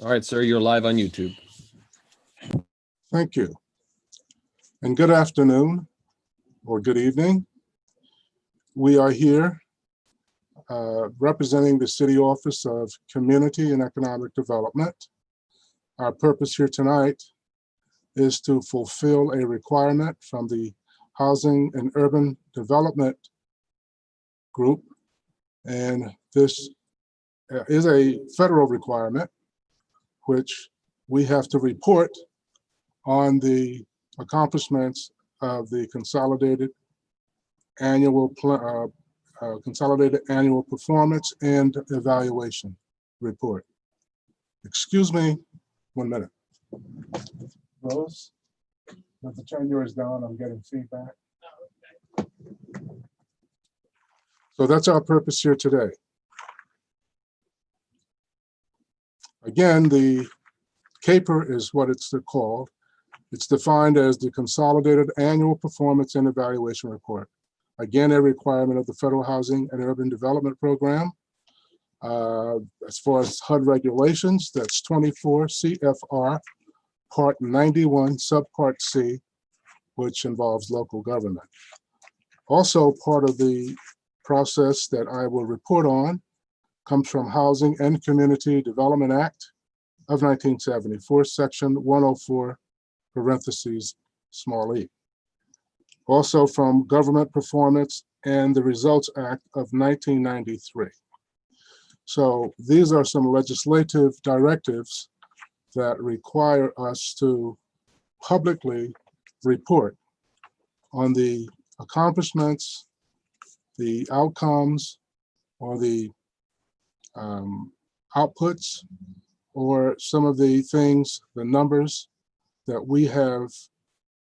All right, sir, you're live on YouTube. Thank you. And good afternoon or good evening. We are here representing the City Office of Community and Economic Development. Our purpose here tonight is to fulfill a requirement from the Housing and Urban Development Group. And this is a federal requirement, which we have to report on the accomplishments of the Consolidated Annual Performance and Evaluation Report. Excuse me, 1 minute. Rose, if you turn yours down, I'm getting feedback. So that's our purpose here today. Again, the CAPER is what it's called. It's defined as the Consolidated Annual Performance and Evaluation Report. Again, a requirement of the Federal Housing and Urban Development Program. As far as HUD regulations, that's 24 CFR Part 91, Subpart C, which involves local government. Also, part of the process that I will report on comes from Housing and Community Development Act of 1974, Section 104, parentheses, small e. Also from Government Performance and the Results Act of 1993. So these are some legislative directives that require us to publicly report on the accomplishments, the outcomes, or the outputs, or some of the things, the numbers that we have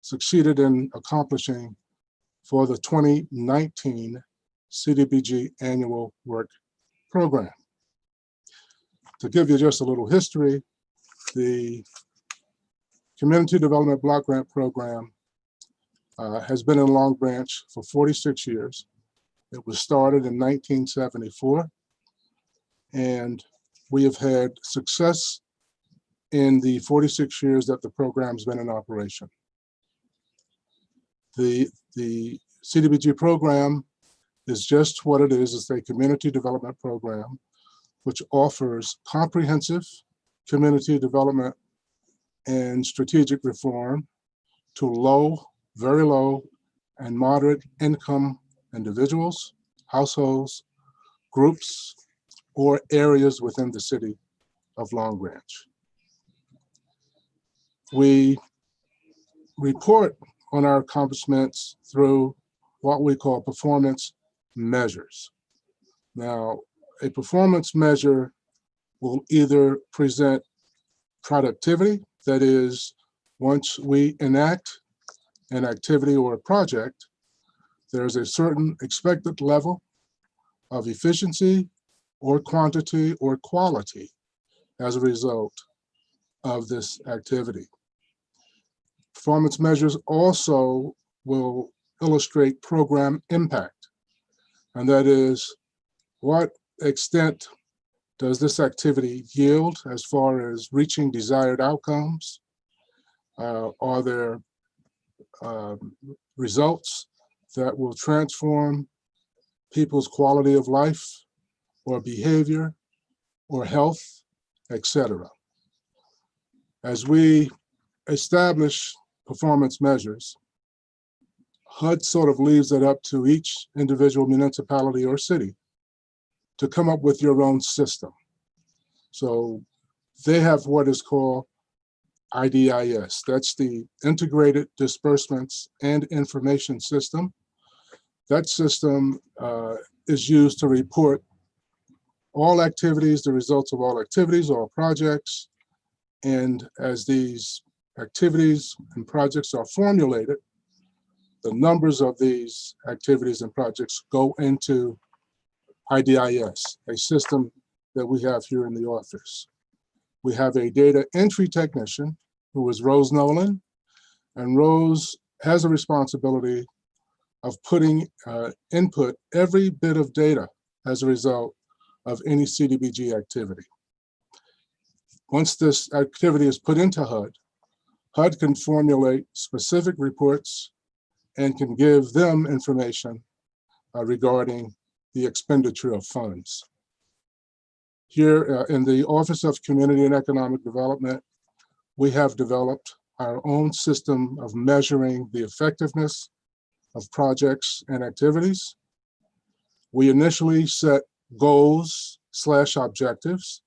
succeeded in accomplishing for the 2019 CDBG Annual Work Program. To give you just a little history, the Community Development Block Grant Program has been in Long Branch for 46 years. It was started in 1974, and we have had success in the 46 years that the program's been in operation. The CDBG program is just what it is. It's a community development program which offers comprehensive community development and strategic reform to low, very low, and moderate income individuals, households, groups, or areas within the city of Long Branch. We report on our accomplishments through what we call performance measures. Now, a performance measure will either present productivity, that is, once we enact an activity or a project, there's a certain expected level of efficiency or quantity or quality as a result of this activity. Performance measures also will illustrate program impact, and that is, what extent does this activity yield as far as reaching desired outcomes? Are there results that will transform people's quality of life or behavior or health, etc.? As we establish performance measures, HUD sort of leaves it up to each individual municipality or city to come up with your own system. So they have what is called IDIS. That's the Integrated Disbursements and Information System. That system is used to report all activities, the results of all activities, all projects. And as these activities and projects are formulated, the numbers of these activities and projects go into IDIS, a system that we have here in the office. We have a data entry technician who is Rose Nolan, and Rose has a responsibility of putting input every bit of data as a result of any CDBG activity. Once this activity is put into HUD, HUD can formulate specific reports and can give them information regarding the expenditure of funds. Here in the Office of Community and Economic Development, we have developed our own system of measuring the effectiveness of projects and activities. We initially set goals/objectives.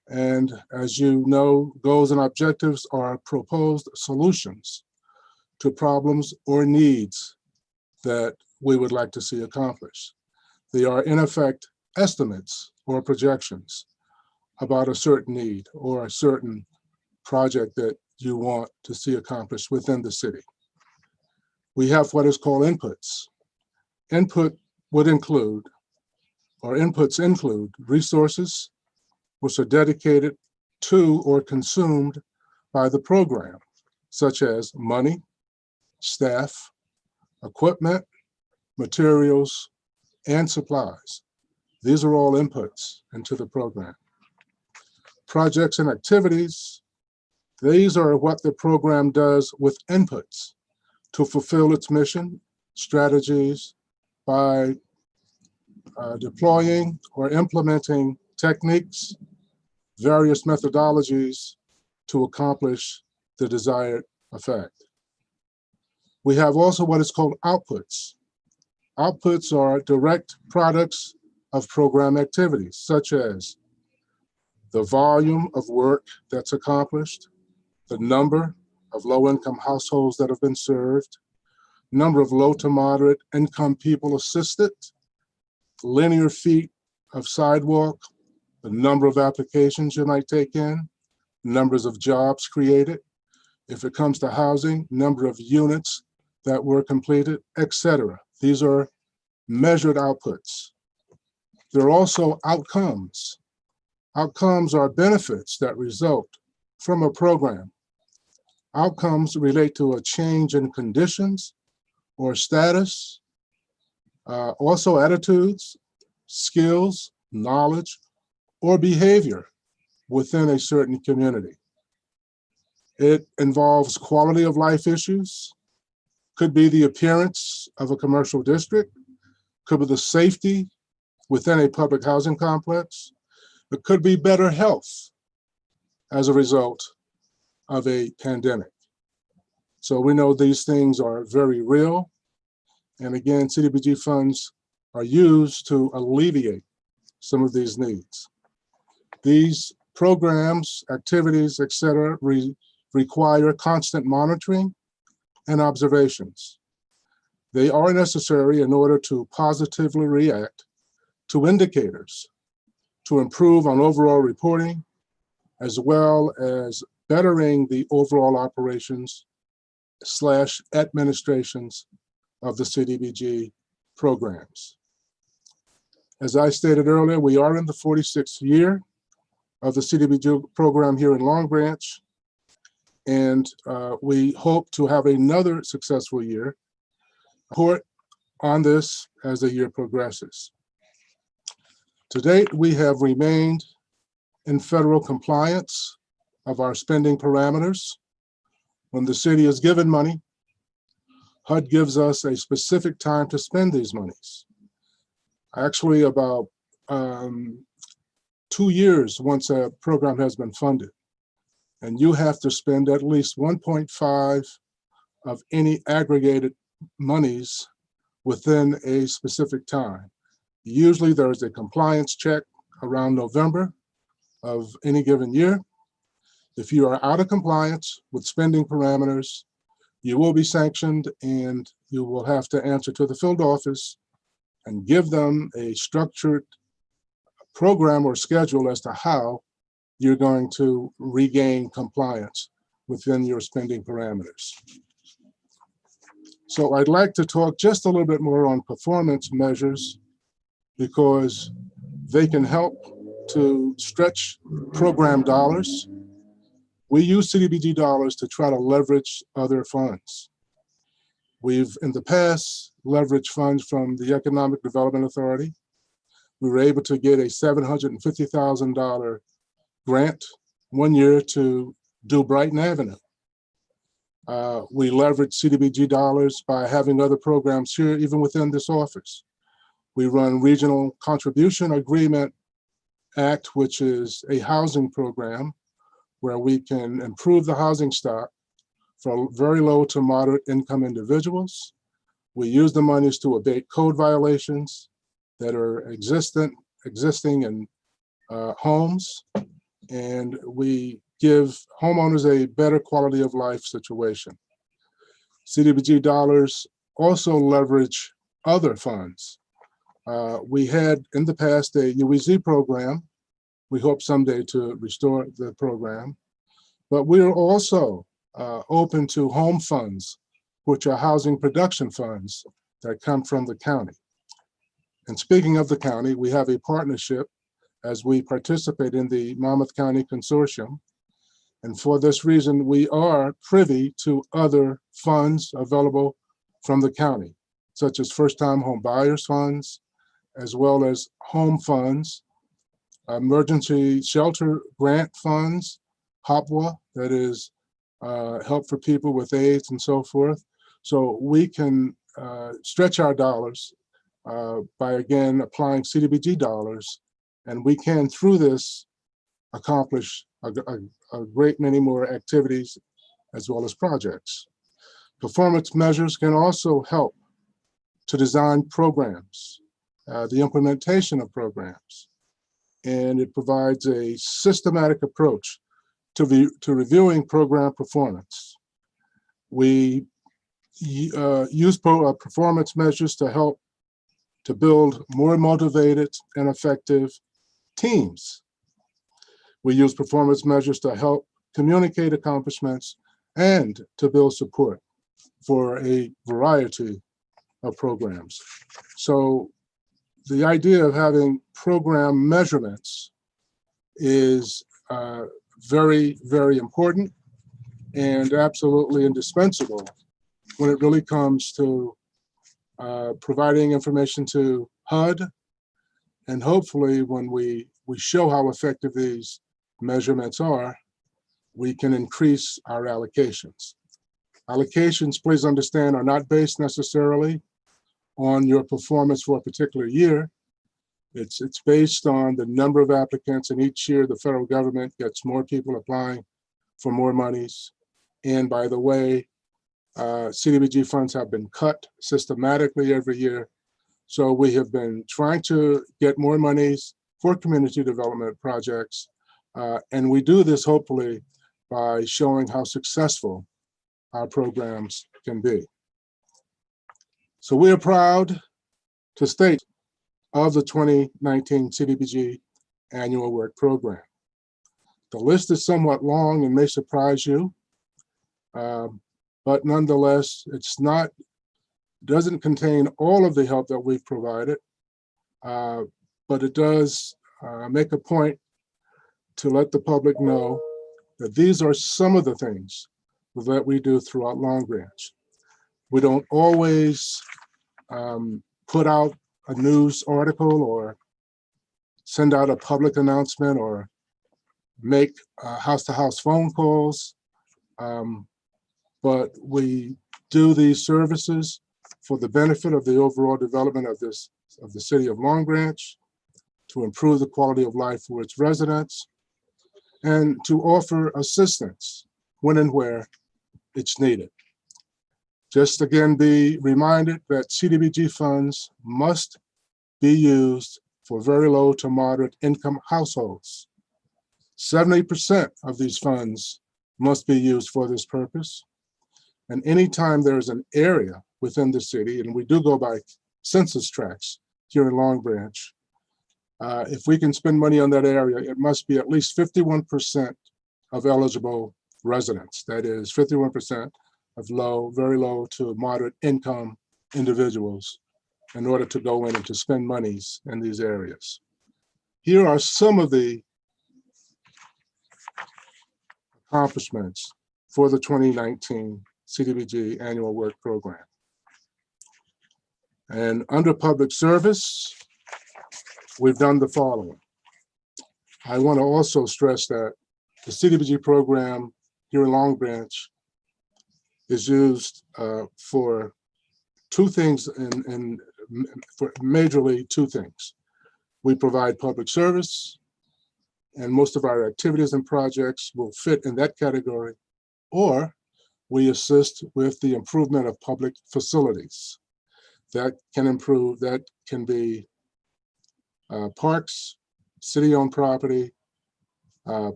And as you know, goals and objectives are proposed solutions to problems or needs that we would like to see accomplished. They are, in effect, estimates or projections about a certain need or a certain project that you want to see accomplished within the city. We have what is called inputs. Inputs include resources which are dedicated to or consumed by the program, such as money, staff, equipment, materials, and supplies. These are all inputs into the program. Projects and activities, these are what the program does with inputs to fulfill its mission, strategies by deploying or implementing techniques, various methodologies to accomplish the desired effect. We have also what is called outputs. Outputs are direct products of program activities, such as the volume of work that's accomplished, the number of low-income households that have been served, number of low to moderate income people assisted, linear feet of sidewalk, the number of applications you might take in, numbers of jobs created. If it comes to housing, number of units that were completed, etc. These are measured outputs. There are also outcomes. Outcomes are benefits that result from a program. Outcomes relate to a change in conditions or status, also attitudes, skills, knowledge, or behavior within a certain community. It involves quality of life issues, could be the appearance of a commercial district, could be the safety within a public housing complex, it could be better health as a result of a pandemic. So we know these things are very real. And again, CDBG funds are used to alleviate some of these needs. These programs, activities, et cetera, require constant monitoring and observations. They are necessary in order to positively react to indicators to improve on overall reporting, as well as bettering the overall operations / administrations of the CDBG programs. As I stated earlier, we are in the 46th year of the CDBG program here in Long Branch, and we hope to have another successful year. Report on this as the year progresses. To date, we have remained in federal compliance of our spending parameters. When the city is given money, HUD gives us a specific time to spend these monies. Actually, about 2 years once a program has been funded. And you have to spend at least 1.5 of any aggregated monies within a specific time. Usually there's a compliance check around November of any given year. If you are out of compliance with spending parameters, you will be sanctioned and you will have to answer to the field office and give them a structured program or schedule as to how you're going to regain compliance within your spending parameters. So I'd like to talk just a little bit more on performance measures because they can help to stretch program dollars. We use CDBG dollars to try to leverage other funds. We've, in the past, leveraged funds from the Economic Development Authority. We were able to get a $750,000 grant one year to do Brighton Avenue. We leverage CDBG dollars by having other programs here, even within this office. We run Regional Contribution Agreement Act, which is a housing program where we can improve the housing stock for very low to moderate income individuals. We use the monies to abate code violations that are existing in homes, and we give homeowners a better quality of life situation. CDBG dollars also leverage other funds. We had in the past a UEZ program. We hope someday to restore the program, but we are also open to home funds, which are housing production funds that come from the county. And speaking of the county, we have a partnership as we participate in the Monmouth County Consortium. And for this reason, we are privy to other funds available from the county, such as first-time home buyers funds, as well as home funds, emergency shelter grant funds, HOPWA, that is help for people with AIDS and so forth. So we can stretch our dollars by, again, applying CDBG dollars, and we can, through this, accomplish a great many more activities as well as projects. Performance measures can also help to design programs, the implementation of programs, and it provides a systematic approach to reviewing program performance. We use performance measures to help to build more motivated and effective teams. We use performance measures to help communicate accomplishments and to build support for a variety of programs. So the idea of having program measurements is very, very important and absolutely indispensable when it really comes to providing information to HUD. And hopefully when we show how effective these measurements are, we can increase our allocations. Allocations, please understand, are not based necessarily on your performance for a particular year. It's based on the number of applicants, and each year the federal government gets more people applying for more monies. And by the way, CDBG funds have been cut systematically every year. So we have been trying to get more monies for community development projects. And we do this hopefully by showing how successful our programs can be. So we are proud to state of the 2019 CDBG Annual Work Program. The list is somewhat long and may surprise you, but nonetheless, doesn't contain all of the help that we've provided, but it does make a point to let the public know that these are some of the things that we do throughout Long Branch. We don't always put out a news article or send out a public announcement or make house-to-house phone calls, but we do these services for the benefit of the overall development of the city of Long Branch, to improve the quality of life for its residents, and to offer assistance when and where it's needed. Just again, be reminded that CDBG funds must be used for very low to moderate income households. 70% of these funds must be used for this purpose. And anytime there's an area within the city, and we do go by census tracts here in Long Branch, if we can spend money on that area, it must be at least 51% of eligible residents. That is 51% of very low to moderate income individuals in order to go in and to spend monies in these areas. Here are some of the accomplishments for the 2019 CDBG Annual Work Program. And under public service, we've done the following. I want to also stress that the CDBG program here in Long Branch is used for two things, and for majorly two things. We provide public service, and most of our activities and projects will fit in that category, or we assist with the improvement of public facilities. That can be parks, city-owned property,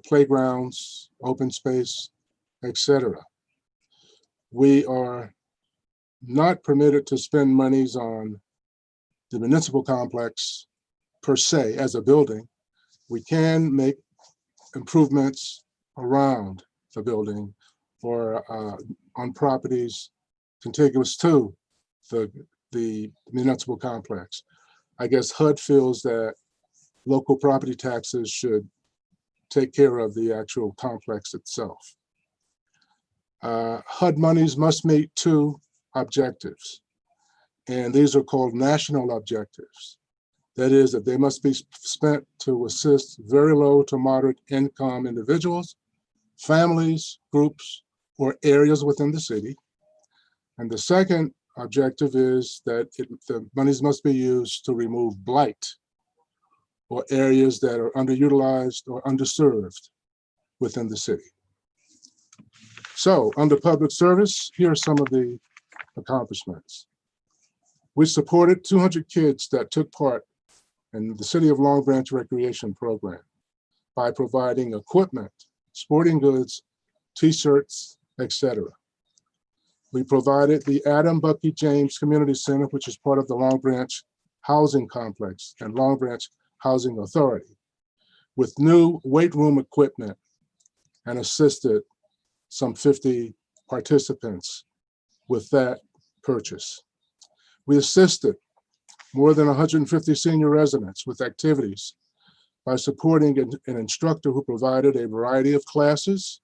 playgrounds, open space, etc. We are not permitted to spend monies on the municipal complex per se as a building. We can make improvements around the building or on properties contiguous to the municipal complex. I guess HUD feels that local property taxes should take care of the actual complex itself. HUD monies must meet two objectives, and these are called national objectives. That is, that they must be spent to assist very low to moderate income individuals, families, groups, or areas within the city. And the second objective is that the monies must be used to remove blight or areas that are underutilized or underserved within the city. So under public service, here are some of the accomplishments. We supported 200 kids that took part in the City of Long Branch Recreation Program by providing equipment, sporting goods, t-shirts, etc. We provided the Adam Bucky James Community Center, which is part of the Long Branch Housing Complex and Long Branch Housing Authority, with new weight room equipment and assisted some 50 participants with that purchase. We assisted more than 150 senior residents with activities by supporting an instructor who provided a variety of classes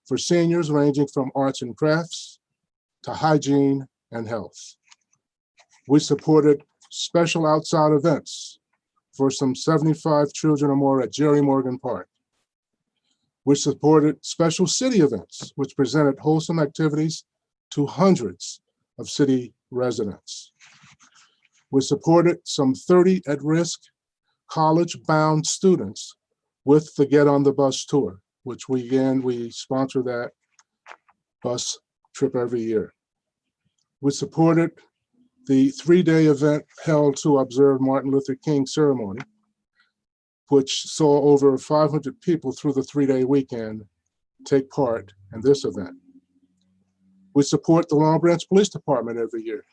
for seniors ranging from arts and crafts to hygiene and health. We supported special outside events for some 75 children or more at Jerry Morgan Park. We supported special city events, which presented wholesome activities to hundreds of city residents. We supported some 30 at-risk college-bound students with the Get on the Bus tour, which we sponsor that bus trip every year. We supported the 3-day event held to observe Martin Luther King ceremony, which saw over 500 people through the 3-day weekend take part in this event. We support the Long Branch Police Department every year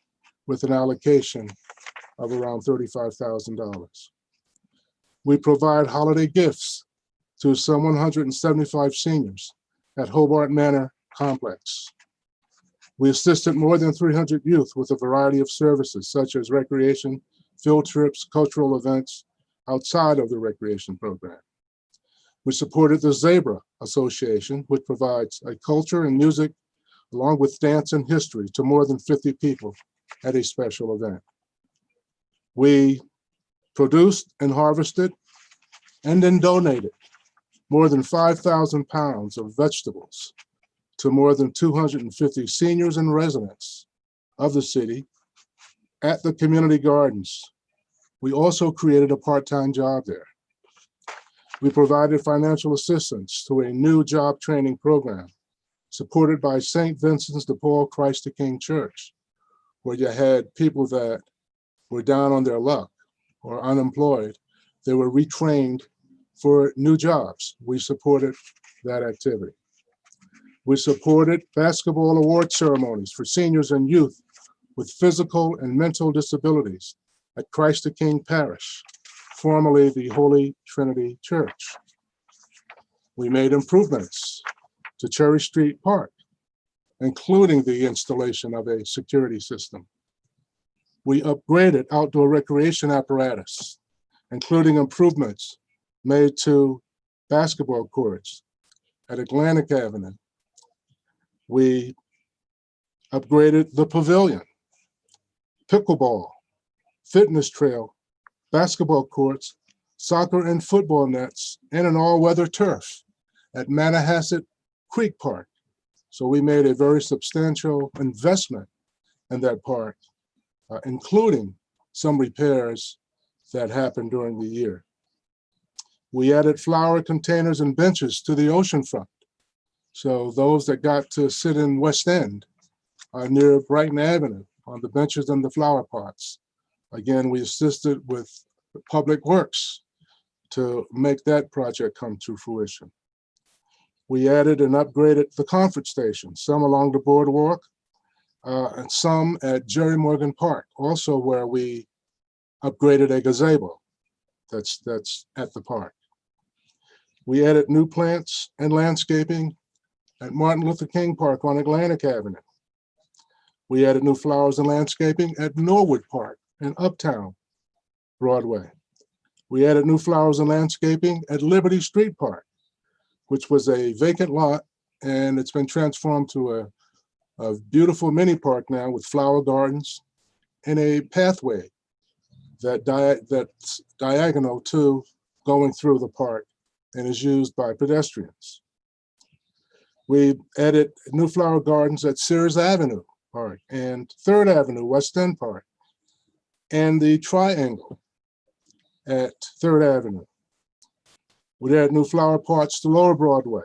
with an allocation of around $35,000. We provide holiday gifts to some 175 seniors at Hobart Manor Complex. We assisted more than 300 youth with a variety of services such as recreation, field trips, cultural events outside of the recreation program. We supported the Zebra Association, which provides a culture and music along with dance and history to more than 50 people at a special event. We produced and harvested and then donated more than 5,000 pounds of vegetables to more than 250 seniors and residents of the city at the community gardens. We also created a part-time job there. We provided financial assistance to a new job training program supported by St. Vincent's de Paul Christ the King Church, where you had people that were down on their luck or unemployed. They were retrained for new jobs. We supported that activity. We supported basketball award ceremonies for seniors and youth with physical and mental disabilities at Christ the King Parish, formerly the Holy Trinity Church. We made improvements to Cherry Street Park, including the installation of a security system. We upgraded outdoor recreation apparatus, including improvements made to basketball courts at Atlantic Avenue. We upgraded the pavilion, pickleball, fitness trail, basketball courts, soccer and football nets, and an all-weather turf at Manahasset Creek Park. So we made a very substantial investment in that park, including some repairs that happened during the year. We added flower containers and benches to the oceanfront. So those that got to sit in West End near Brighton Avenue on the benches and the flower pots. Again, we assisted with Public Works to make that project come to fruition. We added and upgraded the conference stations, some along the boardwalk and some at Jerry Morgan Park, also where we upgraded a gazebo that's at the park. We added new plants and landscaping at Martin Luther King Park on Atlantic Avenue. We added new flowers and landscaping at Norwood Park and Uptown Broadway. We added new flowers and landscaping at Liberty Street Park, which was a vacant lot, and it's been transformed to a beautiful mini park now with flower gardens and a pathway that's diagonal to going through the park and is used by pedestrians. We added new flower gardens at Sears Avenue Park and 3rd Avenue, West End Park, and the Triangle at 3rd Avenue. We added new flower pots to Lower Broadway,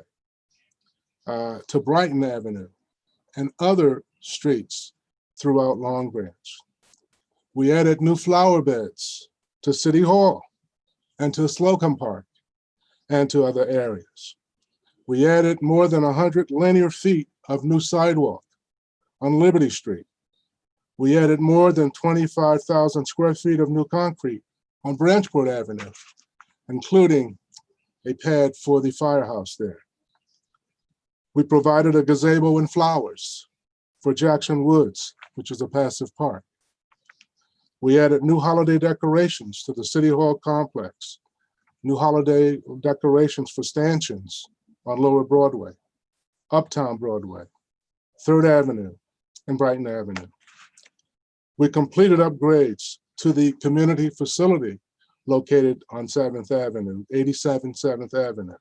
to Brighton Avenue, and other streets throughout Long Branch. We added new flower beds to City Hall and to Slocum Park and to other areas. We added more than 100 linear feet of new sidewalk on Liberty Street. We added more than 25,000 square feet of new concrete on Branchport Avenue, including a pad for the firehouse there. We provided a gazebo and flowers for Jackson Woods, which is a passive park. We added new holiday decorations to the City Hall complex, new holiday decorations for stanchions on Lower Broadway, Uptown Broadway, 3rd Avenue, and Brighton Avenue. We completed upgrades to the community facility located on 7th Avenue, 87 7th Avenue,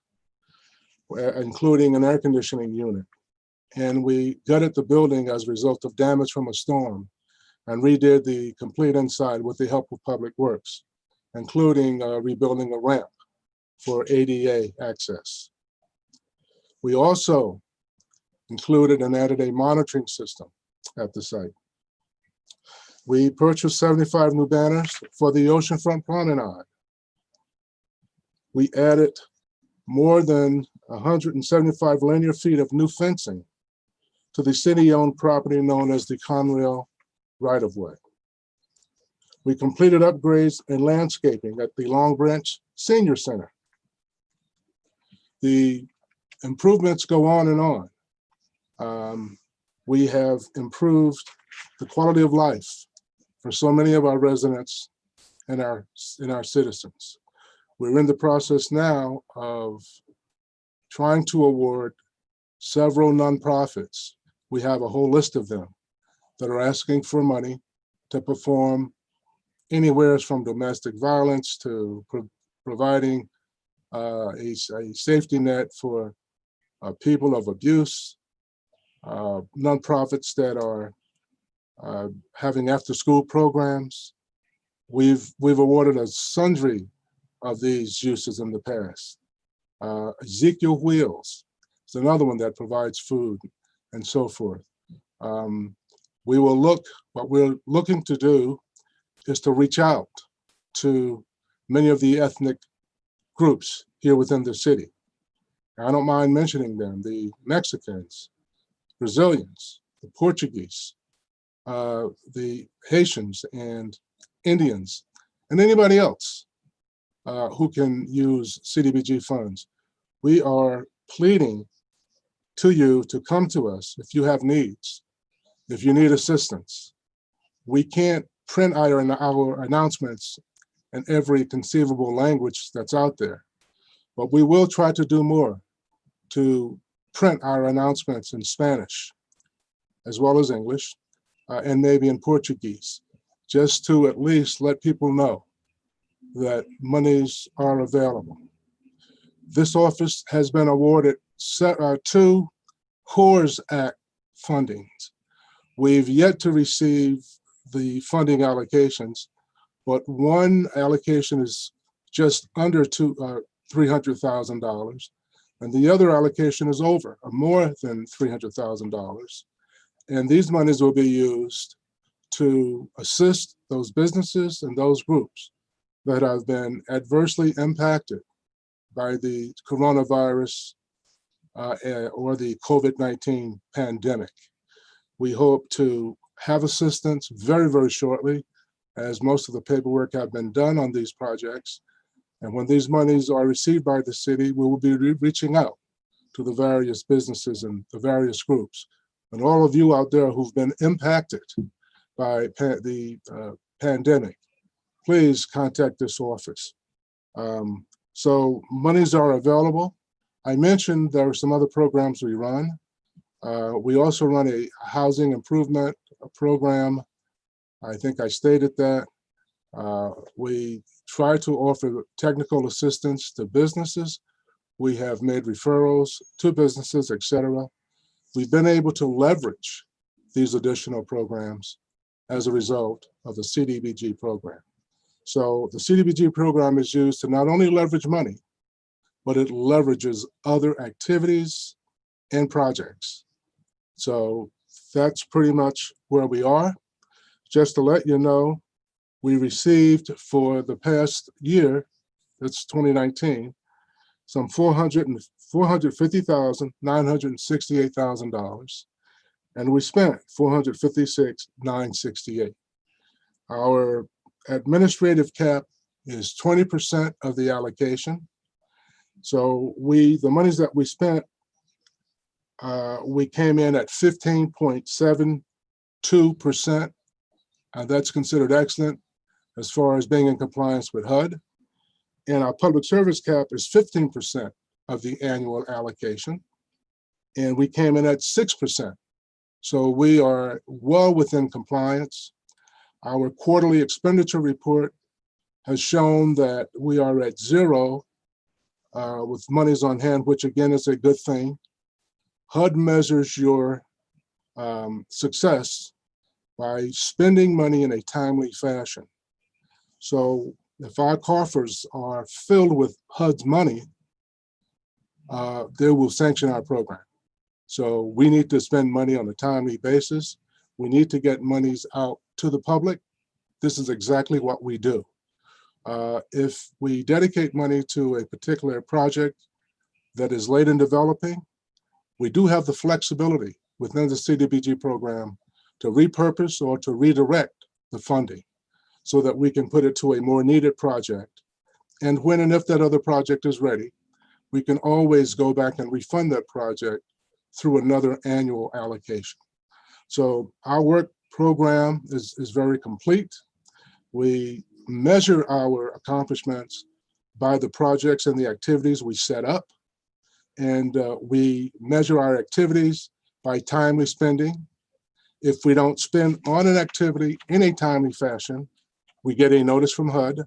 including an air conditioning unit. And we gutted the building as a result of damage from a storm and redid the complete inside with the help of Public Works, including rebuilding a ramp for ADA access. We also included and added a monitoring system at the site. We purchased 75 new banners for the oceanfront promenade. We added more than 175 linear feet of new fencing to the city-owned property known as the Conrail right-of-way. We completed upgrades and landscaping at the Long Branch Senior Center. The improvements go on and on. We have improved the quality of life for so many of our residents and our citizens. We're in the process now of trying to award several nonprofits. We have a whole list of them that are asking for money to perform anywhere from domestic violence to providing a safety net for people of abuse, nonprofits that are having after-school programs. We've awarded a sundry of these uses in the past. Ezekiel Wheels is another one that provides food and so forth. What we're looking to do is to reach out to many of the ethnic groups here within the city. I don't mind mentioning them: the Mexicans, Brazilians, the Portuguese, the Haitians and Indians, and anybody else who can use CDBG funds. We are pleading to you to come to us if you have needs, if you need assistance. We can't print our announcements in every conceivable language that's out there, but we will try to do more to print our announcements in Spanish, as well as English, and maybe in Portuguese, just to at least let people know that monies are available. This office has been awarded two CORES Act fundings. We've yet to receive the funding allocations, but one allocation is just under $300,000, and the other allocation is over, more than $300,000. And these monies will be used to assist those businesses and those groups that have been adversely impacted by the coronavirus or the COVID-19 pandemic. We hope to have assistance very, very shortly, as most of the paperwork have been done on these projects. And when these monies are received by the city, we will be reaching out to the various businesses and the various groups. And all of you out there who've been impacted by the pandemic, please contact this office. So monies are available. I mentioned there are some other programs we run. We also run a housing improvement program. I think I stated that. We try to offer technical assistance to businesses. We have made referrals to businesses, etc. We've been able to leverage these additional programs as a result of the CDBG program. So the CDBG program is used to not only leverage money, but it leverages other activities and projects. So that's pretty much where we are. Just to let you know, we received for the past year, that's 2019, some $450,968,000, and we spent $456,968. Our administrative cap is 20% of the allocation. So the monies that we spent, we came in at 15.72%, and that's considered excellent as far as being in compliance with HUD. And our public service cap is 15% of the annual allocation, and we came in at 6%. So we are well within compliance. Our quarterly expenditure report has shown that we are at zero with monies on hand, which again is a good thing. HUD measures your success by spending money in a timely fashion. So if our coffers are filled with HUD's money, they will sanction our program. So we need to spend money on a timely basis. We need to get monies out to the public. This is exactly what we do. If we dedicate money to a particular project that is late in developing, we do have the flexibility within the CDBG program to repurpose or to redirect the funding so that we can put it to a more needed project. And when and if that other project is ready, we can always go back and refund that project through another annual allocation. So our work program is very complete. We measure our accomplishments by the projects and the activities we set up. And we measure our activities by timely spending. If we don't spend on an activity in a timely fashion, we get a notice from HUD,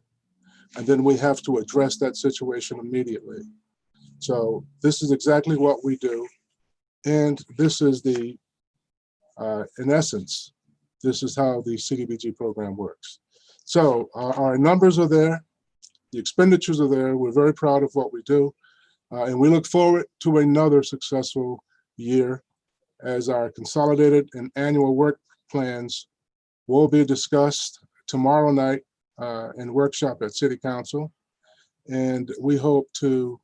and then we have to address that situation immediately. So this is exactly what we do. And this is in essence, this is how the CDBG program works. So our numbers are there, the expenditures are there. We're very proud of what we do. And we look forward to another successful year as our consolidated and annual work plans will be discussed tomorrow night in workshop at City Council. And we hope to,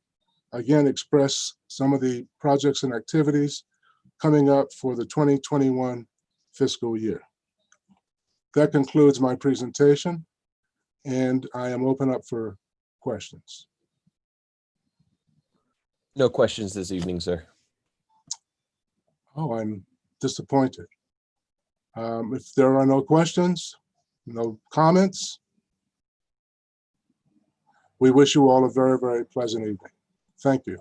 again, express some of the projects and activities coming up for the 2021 fiscal year. That concludes my presentation, and I am open up for questions. No questions this evening, sir. Oh, I'm disappointed. If there are no questions, no comments, we wish you all a very, very pleasant evening. Thank you.